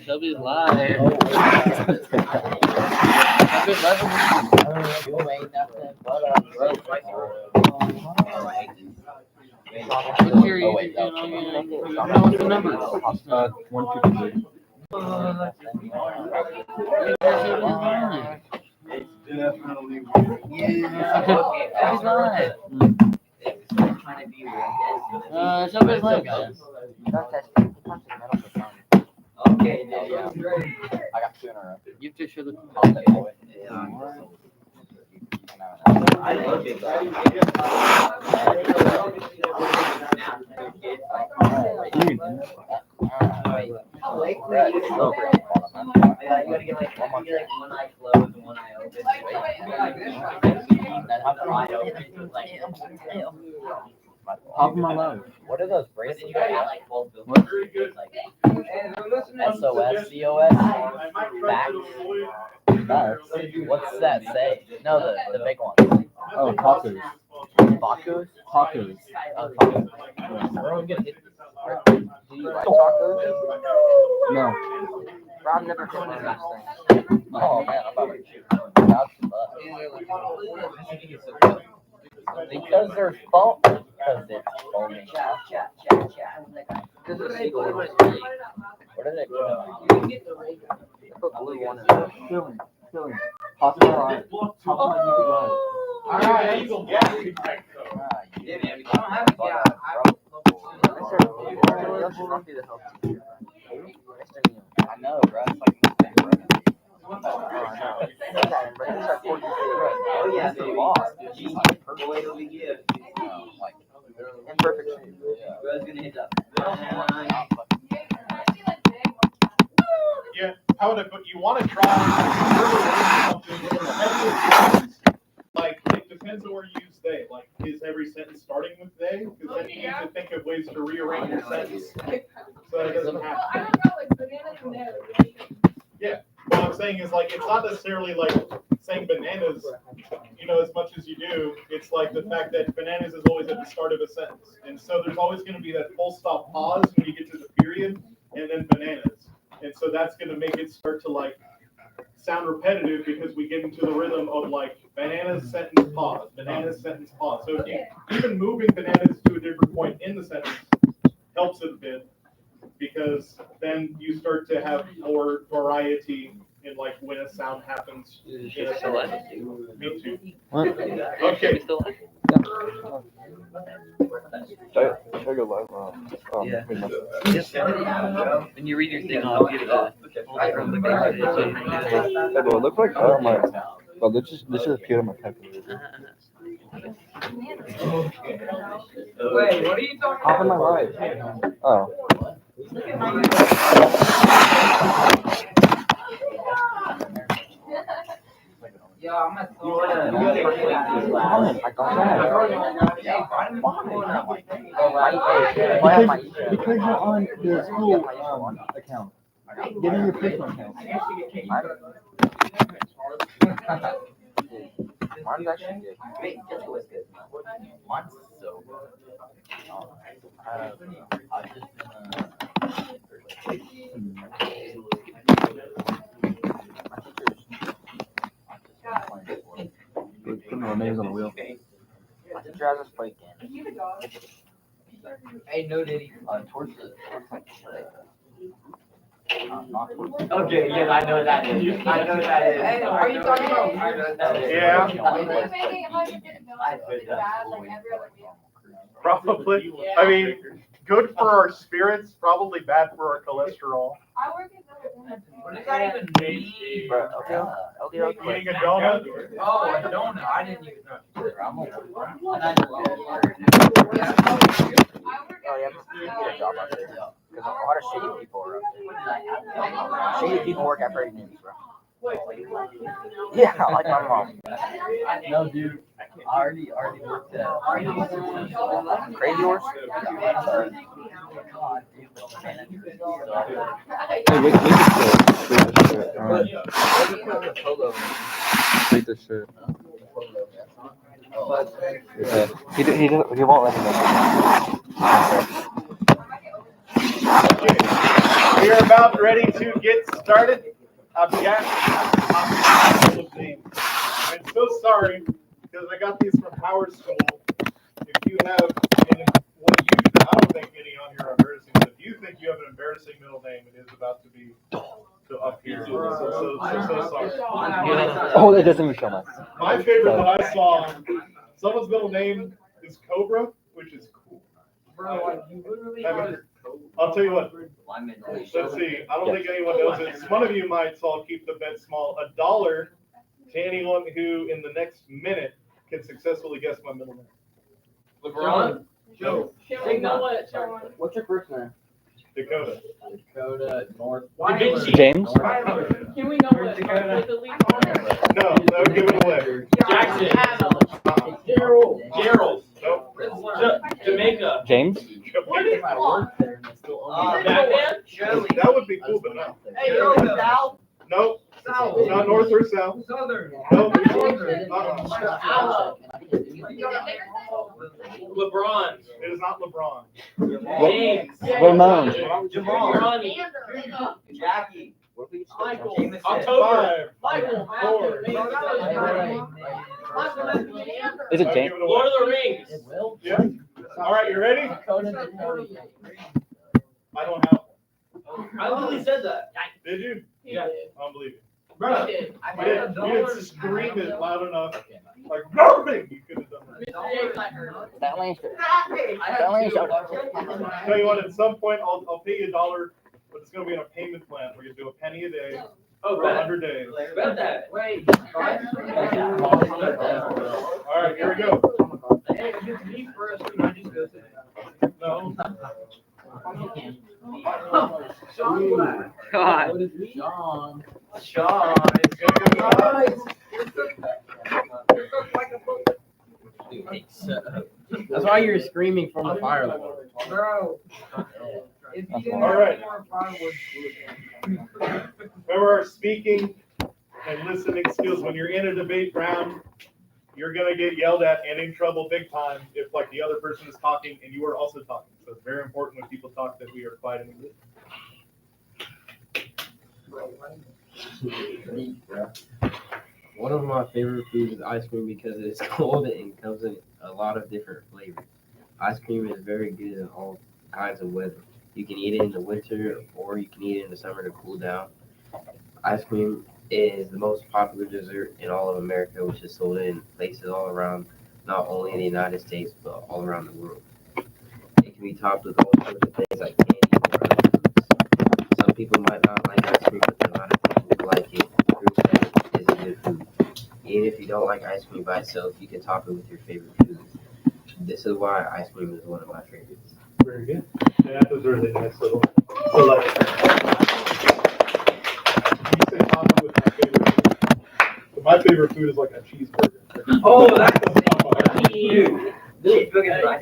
Shelby's live. You ain't nothing but a broke What's the number? 1, 2, 3. Definitely. Shelby's live. Shelby's live, guys. Okay, yeah. I got 2 in a row. You just should have. I love it. One eye closed and one eye open. Top of my life. What are those bracelets? You got like 12 bills. What? Like SOS, COS, back. What's that say? No, the big one. Oh, tacos. Tacos? Tacos. Tacos. Where are we gonna hit this? Do you like tacos? No. Rob never hit one of those things. Oh man, I'm about to shoot. That's because they're foam. Because it's foaming. What are they put? Put blue one in there. Killing. Top of my life. Top of my YouTube life. Alright, there you go. Yeah. I know, bro. It's like the same, bro. Oh, yeah, they lost. Like, imperfect shape. Yeah, how would I put? You want to try something like it depends on where you use they. Like, is every sentence starting with they? Because then you need to think of ways to rearrange your sentence so that it doesn't happen. Yeah, what I'm saying is like it's not necessarily like saying bananas, as much as you do. It's like the fact that bananas is always at the start of a sentence, and so there's always going to be that full stop pause when you get to the period, and then bananas. And so that's going to make it start to like sound repetitive because we get into the rhythm of like bananas sentence pause, bananas sentence pause. So if you, even moving bananas to a different point in the sentence helps it a bit because then you start to have more variety in like when a sound happens. Me too. What? Okay. Should I go live? Yeah. When you read your thing, I'll give it a from the guy. Hey, do it look like my? Well, this just appeared on my calculator. Wait, what are you talking Top of my life. Oh. Yeah, I'm gonna throw it. Because you're on the school account. Get in your personal account. Mine's actually good. Mine's so good. I've just Put my names on the wheel. My teacher has us play again. Hey, no Diddy. Towards the not towards the okay, yeah, I know that is. I know that is. Hey, are you talking about? I know that is. Yeah. Probably. I mean, good for our spirits, probably bad for our cholesterol. What does that even mean? Eating a donut? Oh, a donut. I didn't even know. Oh, yeah, you get a job out there. Because a lot of shady people are up there. Shady people work at Prairie News, bro. Yeah, like my mom. No, dude. I already worked at Crazy Horse? Hey, wait this shit. Yeah. He won't let me know. about ready to get started? I've got a couple of names. I'm so sorry because I got these from Howard School. If you have, and what you, I don't think any on here are embarrassing, but if you think you have an embarrassing middle name, it is about to be up here. So sorry. Oh, that doesn't even show much. My favorite that I saw, someone's middle name is Cobra, which is cool. I'll tell you what. Let's see. I don't think anyone knows it. One of you might, so I'll keep the bet small. $1 to anyone who, in the next minute, can successfully guess my middle name. LeBron? No. What's your first name? Dakota. Dakota North. James? Can we know what the league are? No, that would give it away. Jackson. Gerald. Nope. Jamaica. James? What is on? Batman? That would be cool, but no. Hey, yo, Sal. Nope. It's not north or south. Southern. Nope. LeBron. It is not LeBron. James. Ramon. Ronnie. Jackie. Michael. October. 5, Michael. 4. Is it I'll James? give it Lord away. of the Rings. Yeah. All right, you ready? I don't have. I literally said that. Did you? Yeah. I don't believe it. Bro. You didn't scream it loud enough. Like, Robin! You could have done that. That lane. Tell you what, at some point, I'll pay you $1, but it's going to be on a payment plan. We're going to do a penny a day Oh, for bet. 100 days. Bet that. Wait. All right, here we go. Hey, it's me first, and I just go to No. Sean Black. God. Sean. That's why you're screaming from the fire alarm. Bro. If you didn't All right. have more firewood. Remember our speaking and listening skills. When you're in a debate round, you're going to get yelled at and in trouble big time if, like, the other person is talking and you are also talking. So it's very important when people talk that we are quiet and listen. One of my favorite foods is ice cream because it is cold and comes in a lot of different flavors. Ice cream is very good in all kinds of weather. You can eat it in the winter or you can eat it in the summer to cool down. Ice cream is the most popular dessert in all of America, which is sold in places all around, not only in the United States, but all around the world. It can be topped with all sorts of things like candy or other foods. Some people might not like ice cream, but a lot of people like it. Fruit salad is a good food. Even if you don't like ice cream by itself, you can top it with your favorite foods. This is why ice cream is one of my favorites. Very good. Yeah, that was really nice little selection. You say topping with my favorite food. So my favorite food is like a cheeseburger. Oh, that's Dude.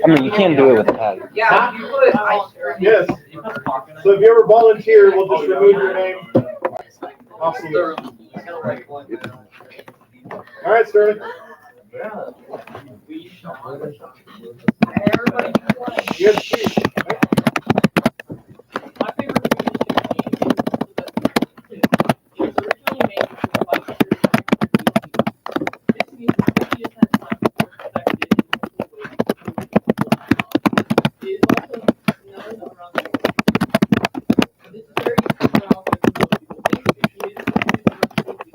I mean, you can do it with a patty. Yeah, you put ice cream. Yes. So if you ever volunteer, we'll just remove your name off the list. All right, Sterling. Hey, everybody, be quiet. You have cheese. My favorite food is originally made from the white sugar. This means 50 to 10 times more effective in multiple ways. It is also known around the world. This is very useful for how people think it is.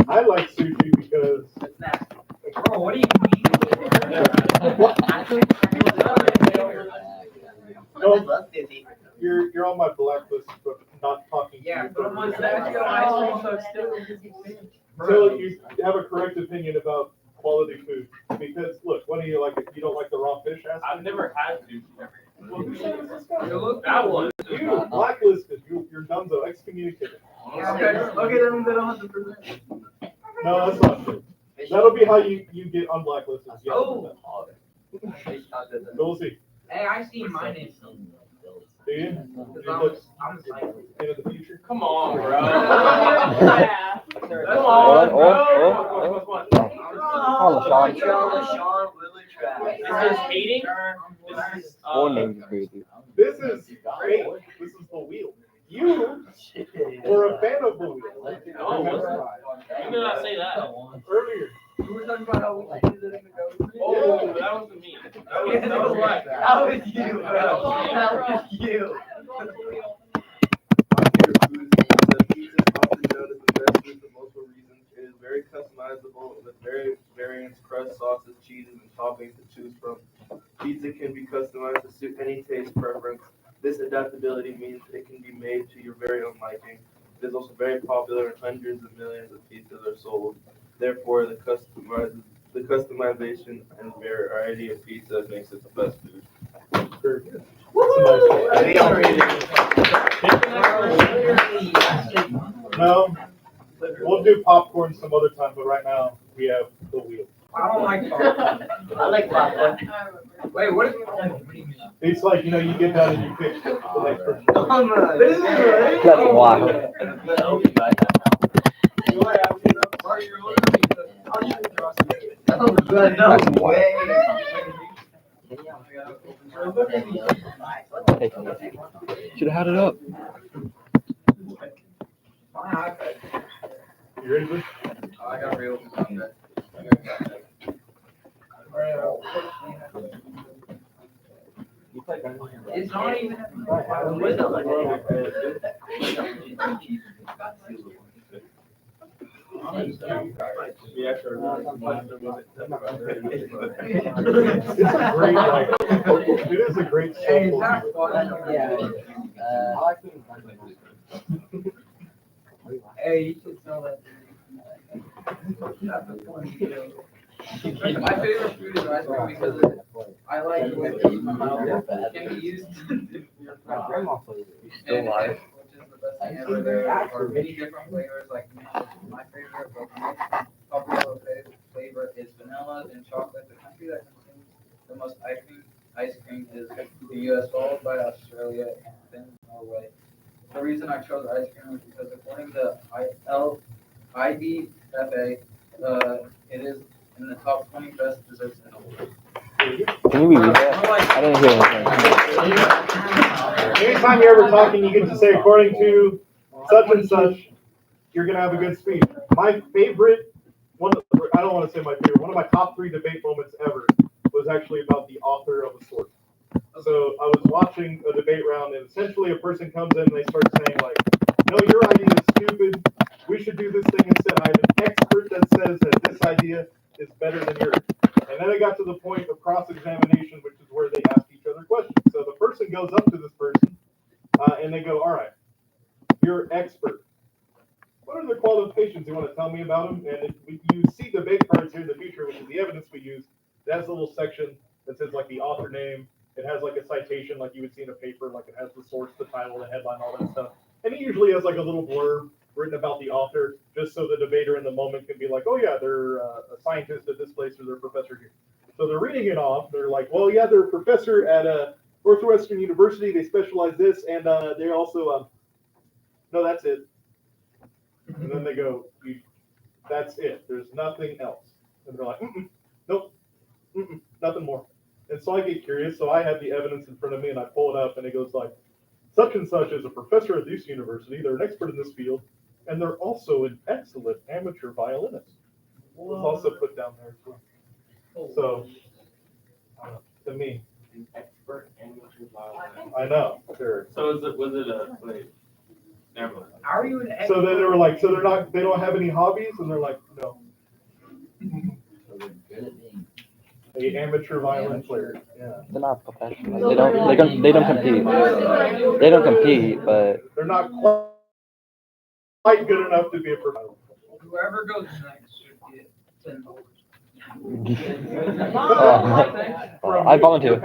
I like sushi because Bro, what do you mean? no, you're on my blacklist, but not talking to you. but my ice cream still. So you have a correct opinion about quality food because look, what do you like? You don't like the raw fish aspect? I've never had sushi. Well, who said it was this guy? That one. You blacklisted. You're dunzo, excommunicated. Look at them that don't have the No, that's not true. That'll be how you get unblacklisted. Yeah. Oh. But we'll see. Hey, I see my name. Do you? Do you look I'm psyched. into the future? Come on, bro. Yeah. Come on, Oh, bro. oh, Come on. Oh, LaShawn. LaShawn Lily Travis. Is this hating? This is, Full name is crazy. This is great. This is the wheel. You were a fan of the wheel. No, Remember? you did not say that. Earlier. We were talking about how we should use it in the go. Oh, that wasn't me. That was what? That was you, bro. That was you. My favorite food is pizza. Pizza is often known as the best food for multiple reasons. It is very customizable with various variants, crust, sauces, cheeses, and toppings to choose from. Pizza can be customized to suit any taste preference. This adaptability means it can be made to your very own liking. It is also very popular and hundreds of millions of pizzas are sold. Therefore, the customization and variety of pizza makes it the best food. Very good. No, we'll do popcorn some other time, but right now we have the wheel. I don't like popcorn. I like popcorn. Wait, what is It's like, you get done and you pick the next person. This is great. That's wild. Oh, good. No That's wild. way. Should have had it up. You ready, Bruce? I got real. It's not even. Yeah, sure. It is a great Hey, soulful it's wheel. not fun. Hey, you should sell that. My favorite food is ice cream because I like the way it tastes in my mouth. It can be used to My grandma plays it. still alive, which is the best thing ever. There are many different flavors. Like my favorite popular flavor is vanilla and chocolate. The country that consumes the most ice cream is the U.S., followed by Australia and then Norway. The reason I chose ice cream is because according to IDFA, it is in the top 20 best desserts in the world. Can you read that? I didn't hear anything. Anytime you're ever talking, you get to say, according to such and such, you're going to have a good speech. My favorite, I don't want to say my favorite, one of my top 3 debate moments ever was actually about the author of a source. So I was watching a debate round, and essentially a person comes in and they start saying, like, no, your idea is stupid. We should do this thing instead. I have an expert that says that this idea is better than yours. And then it got to the point of cross-examination, which is where they ask each other questions. So the person goes up to this person, and they go, all right, you're expert. What are the qualifications? You want to tell me about them? And you see debate cards here in the future, which is the evidence we use. It has a little section that says, like, the author name. It has, like, a citation like you would see in a paper. Like, it has the source, the title, the headline, all that stuff. And it usually has, like, a little blurb written about the author, just so the debater in the moment can be like, oh, yeah, they're a scientist at this place or they're a professor here. So they're reading it off. They're like, well, yeah, they're a professor at Northwestern University. They specialize this, and they also, no, that's it. And then they go, that's it. There's nothing else. And they're like, nope, nothing more. And so I get curious. So I have the evidence in front of me, and I pull it up, and it goes like, such and such is a professor at this university. They're an expert in this field, and they're also an excellent amateur violinist. It was also put down there as well. So, to me, Expert amateur violinist. I know, sure. So was it a wait? Never mind. How are you an expert? So then they were like, so they don't have any hobbies, and they're like, no. A amateur violin player. Yeah. They're not professional. They don't compete. They don't compete, but They're not quite good enough to be a professional. Whoever goes next should get $10. I volunteer.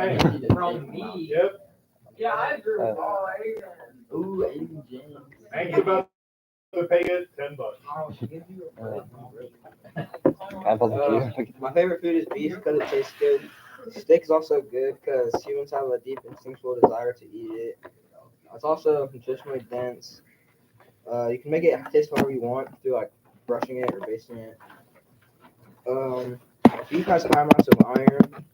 From me. Yep. Yeah, I agree with all. Ooh, Aiden James. Thanks about to pay it $10. I'll give you I volunteer. My favorite food is beef because it tastes good. Steak is also good because humans have a deep instinctual desire to eat it. It's also nutritionally dense. You can make it taste however you want through like brushing it or basting it. Beef has high amounts of iron,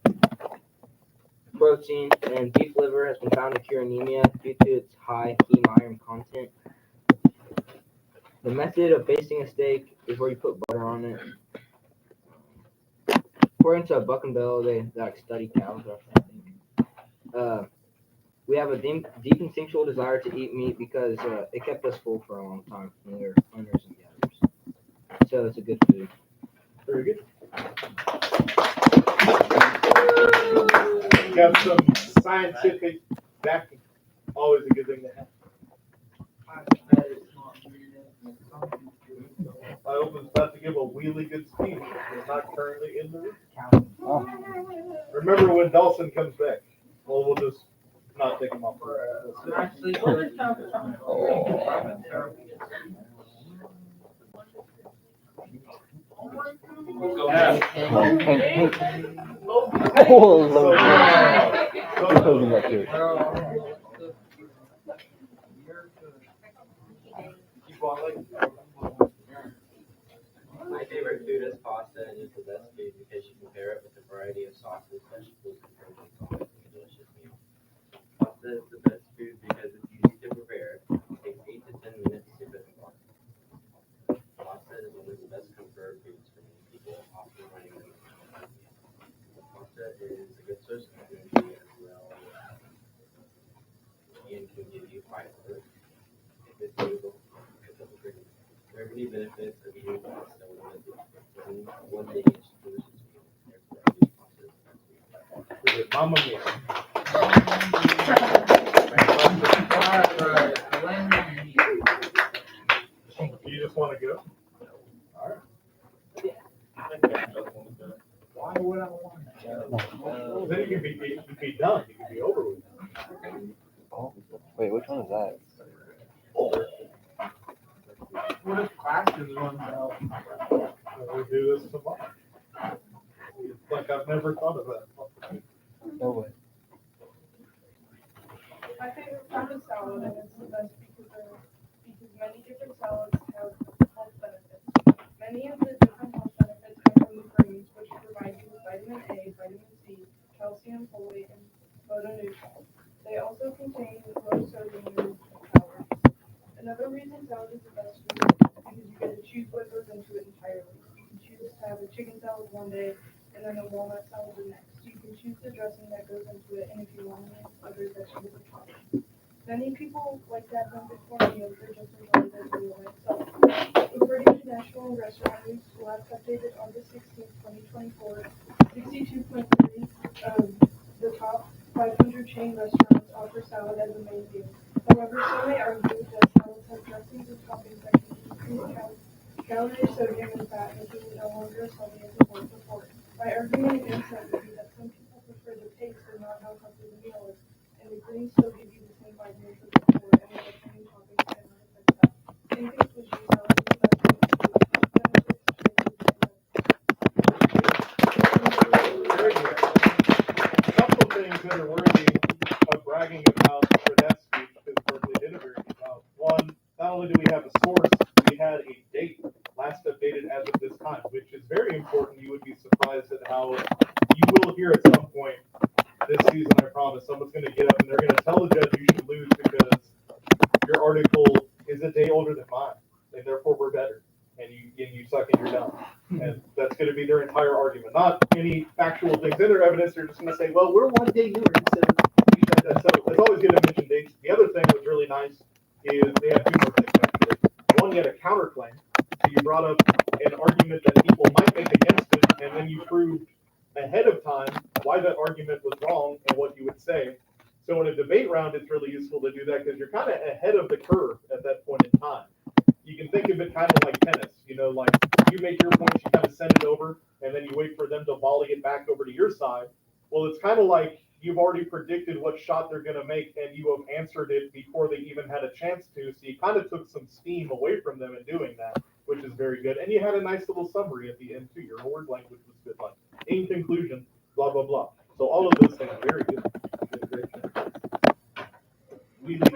protein, and beef liver has been found to cure anemia due to its high heme iron content. The method of basting a steak is where you put butter on it. According to Buck and Bell, they like study cows or something. We have a deep instinctual desire to eat meat because it kept us full for a long time when we were hunters and gatherers. So it's a good food. Very good. Got some scientific backing. Always a good thing to have. I was about to give a really good speech. He's not currently in the room. Remember when Dawson comes back? Well, we'll just not take him off. Oh, So, Lord. Who's holding that to? My favorite food is pasta, and it's the best food because you can pair it with a variety of sauces, vegetables, and proteins. All make a delicious meal. Pasta is the best food because it's easy to prepare. It takes 8 to 10 minutes to cook and pasta. Pasta is one of the best comfort foods for many people, often running them. Pasta is a good source of energy as well, and can give you fiber. If it's suitable, it's a great. There are many benefits of eating pasta one day each delicious meal. Therefore, I eat pasta as the best food. Mamma mia. You just want to go? All right. Why would I want to? Then you can be done. You can be over with. Oh, wait, which one is that? What if classes run out? We'll do this tomorrow. Like I've never thought of that. No way. My favorite fruit is salad, and it's the best because many different salads have health benefits. Many of the different health benefits come from the greens, which provide you with vitamin A, vitamin C, calcium, folate, and phytonutrients. They also contain low sodium calories. Another reason salad is the best food is because you get to choose what goes into it entirely. You can choose to have a chicken salad one day and then a walnut salad the next. You can choose the dressing that goes into it, and if you want it, other vegetables are fine. Many people like to have them before meals or just enjoy their meal by itself. According to National Restaurant News, last updated August 16, 2024, 62.3 of the top 500 chain restaurants offer salad as a main meal. However, some may argue that salads have dressings and toppings that can increase calories, sodium, and fat, making it no longer as healthy as it was before. My argument against that would be that some people prefer the taste and not how healthy the meal is, and the greens still give you the same vitamins as before, and the training toppings cannot affect that. In conclusion, salad is the best food. Very good. A couple of things that are worthy of bragging about for that speech, because Berkeley did a very good job. One, not only do we have a source, we had a date last updated as of this time, which is very important. You would be surprised at how you will hear at some point this season, I promise, someone's going to get up and they're going to tell the judge you should lose because your article is a day older than mine, and therefore we're better, and you suck and you're dumb. And that's going to be their entire argument, not any factual things in their evidence. They're just going to say, well, we're one day newer instead of you said that. So it's always good to mention dates. The other thing that was really nice is they had two more things, actually. One, you had a counterclaim. So you brought up an argument that people might make against it, and then you proved ahead of time why that argument was wrong and what you would say. So in a debate round, it's really useful to do that because you're kind of ahead of the curve at that point in time. You can think of it kind of like tennis, like you make your points, you kind of send it over, and then you wait for them to volley it back over to your side. Well, it's kind of like you've already predicted what shot they're going to make, and you have answered it before they even had a chance to. So you kind of took some steam away from them in doing that, which is very good. And you had a nice little summary at the end, too. Your word language was good. Like, in conclusion, blah, blah, blah. So all of those things, very good. Very good. Really good.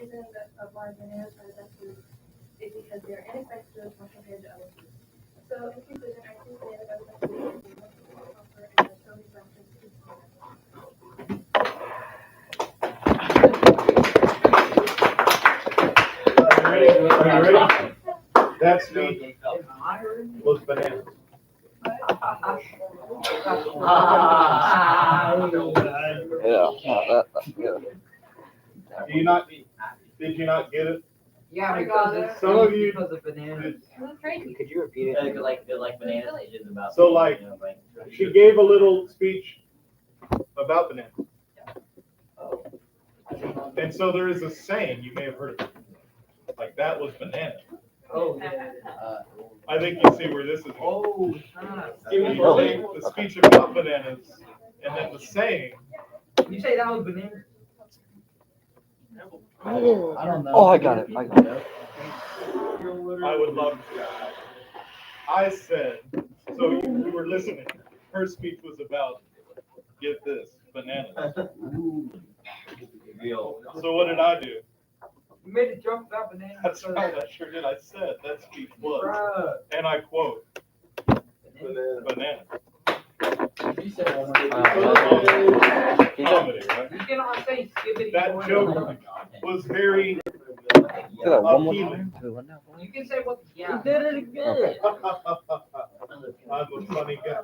reason that why bananas are the best food is because they are inexpensive when compared to other foods. So in conclusion, I think bananas are the best food because they offer and are so many benefits to Are you ready? That speech was bananas. That's good. Do you not, did you not get it? Yeah, because it's Some of you- because of bananas. Crazy. Could you repeat it? Like bananas is about. So, like, She gave a little speech about bananas. And so there is a saying, you may have heard of it. Like, that was banana. Oh, I think you see where this is going. oh, You take the speech about bananas, and then the saying, you say that was banana? I don't know. Oh, I got it. I got it. I would love to. I said, so you were listening. Her speech was about, get this, bananas. So what did I do? You made a joke about bananas. That's right, I sure did. I said that speech was, Bruh. and I quote, bananas. Comedy, right? You cannot say skibbity. That joke was very Do that one more appealing. time. You can say what? Yeah. You did it again. I'm a funny guy.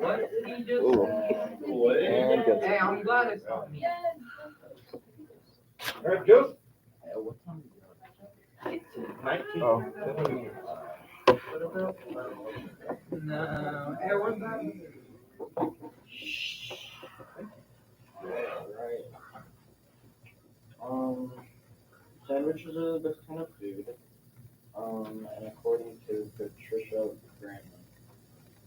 What did he just Ooh. say? And good. Hey, I'm glad it's not me. All right, Joseph. Oh. No. Hey, what's that? Sandwiches are the best kind of food. And according to Patricia Graham,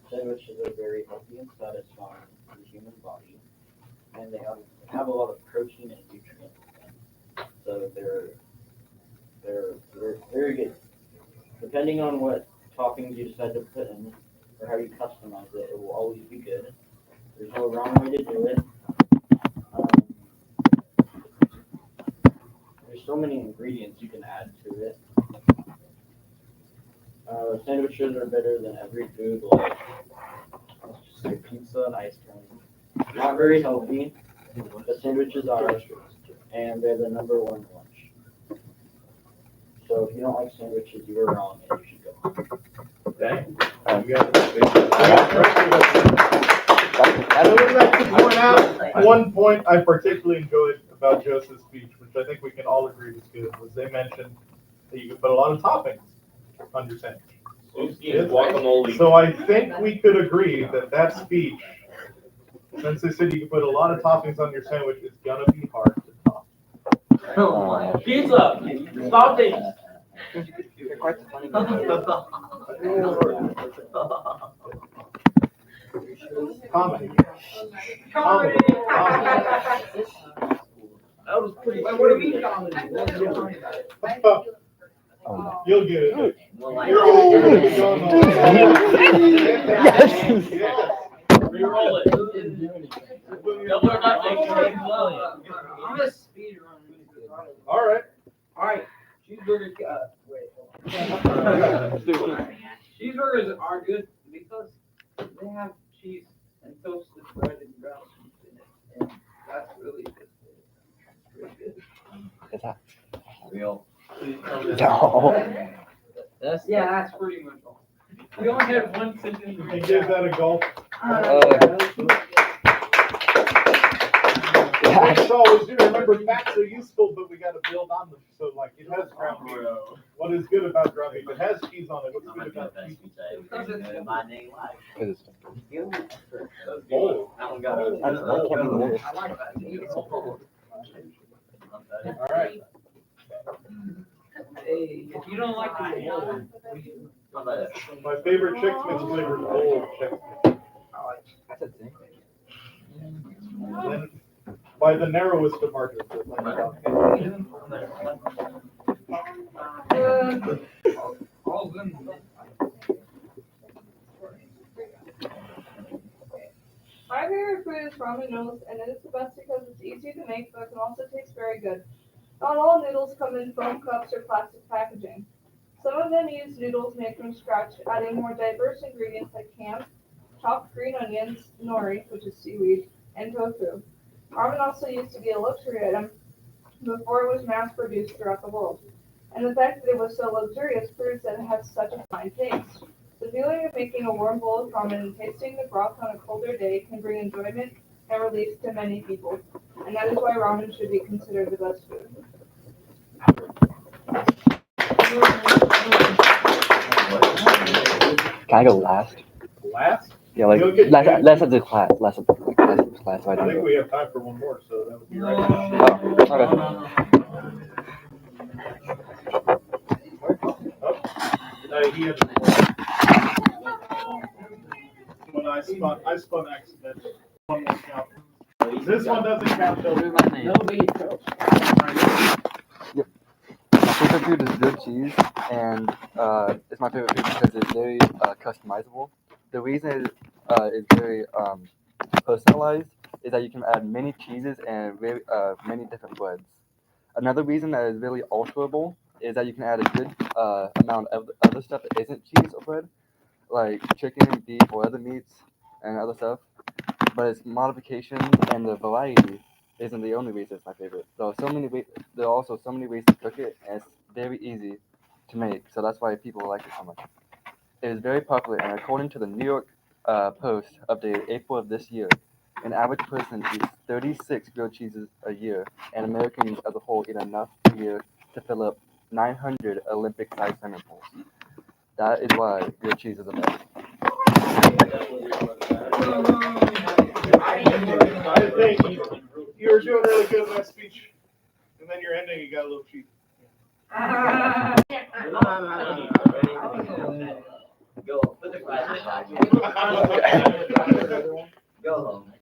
sandwiches are very healthy and satisfying for the human body, and they have a lot of protein and nutrients. So they're very good. Depending on what toppings you decide to put in or how you customize it, it will always be good. There's no wrong way to do it. There's so many ingredients you can add to it. Sandwiches are better than every food, like let's just say pizza and ice cream. Not very healthy, but sandwiches are, and they're the #1 lunch. So if you don't like sandwiches, you are wrong, and you should go. Okay. I would like to point out one point I particularly enjoyed about Joseph's speech, which I think we can all agree was good, was they mentioned that you could put a lot of toppings on your sandwich. So I think we could agree that that speech, since they said you could put a lot of toppings on your sandwich, is gonna be hard to top. Pizza, sausage. You're quite the funny Comedy. Comedy. That was pretty. Wait, what do you mean comedy? What's so funny about it? You'll get it. Yes. Reroll it. Double or nothing. I'm a speed runner. All right. Alright, cheeseburgers, cheeseburgers are good because they have cheese and toasted bread and ground cheese in it, and that's really good. Really good. Real. No. That's pretty much all. We only had one sentence. You give that a golf. That's always do. Remember, facts are useful, but we got to build on them. So, like, it has ground beef. What is good about ground beef? It has cheese on it. What's good about cheese? My name life. Oh. I don't got it. I can't remember. I like that. All right. Hey, if you don't like it, My favorite Chex Mix flavor is old Chex Mix. that's a thing. Then, by the narrowest of margins. All of them. My favorite food is ramen noodles, and it is the best because it's easy to make, but can also taste very good. Not all noodles come in foam cups or plastic packaging. Some of them use noodles made from scratch, adding more diverse ingredients like ham, chopped green onions, nori, which is seaweed, and tofu. Ramen also used to be a luxury item before it was mass-produced throughout the world. And the fact that it was so luxurious proves that it has such a fine taste. The feeling of making a warm bowl of ramen and tasting the broth on a colder day can bring enjoyment and relief to many people. And that is why ramen should be considered the best food. Can I go last? Last? Yeah, like You'll get last paid. of the class, last of the class. So I I think don't we have time for one more, so that would be right. Oh, okay. He had when I spun accidentally. One will count. This one doesn't count, though. My favorite food is grilled cheese, and it's my favorite food because it's very customizable. The reason it's very personalized is that you can add many cheeses and very many different breads. Another reason that is really alterable is that you can add a good amount of other stuff that isn't cheese or bread, like chicken, beef, or other meats and other stuff. But its modifications and the variety isn't the only reason it's my favorite. There are also so many ways to cook it, and it's very easy to make. So that's why people like it so much. It is very popular, and according to the New York Post, updated April of this year, an average person eats 36 grilled cheeses a year, and Americans as a whole eat enough a year to fill up 900 Olympic-sized swimming pools. That is why grilled cheese is the best. I think you were doing really good in that speech, and then your ending, you got a little cheap. Go. Put the glasses back. Go home.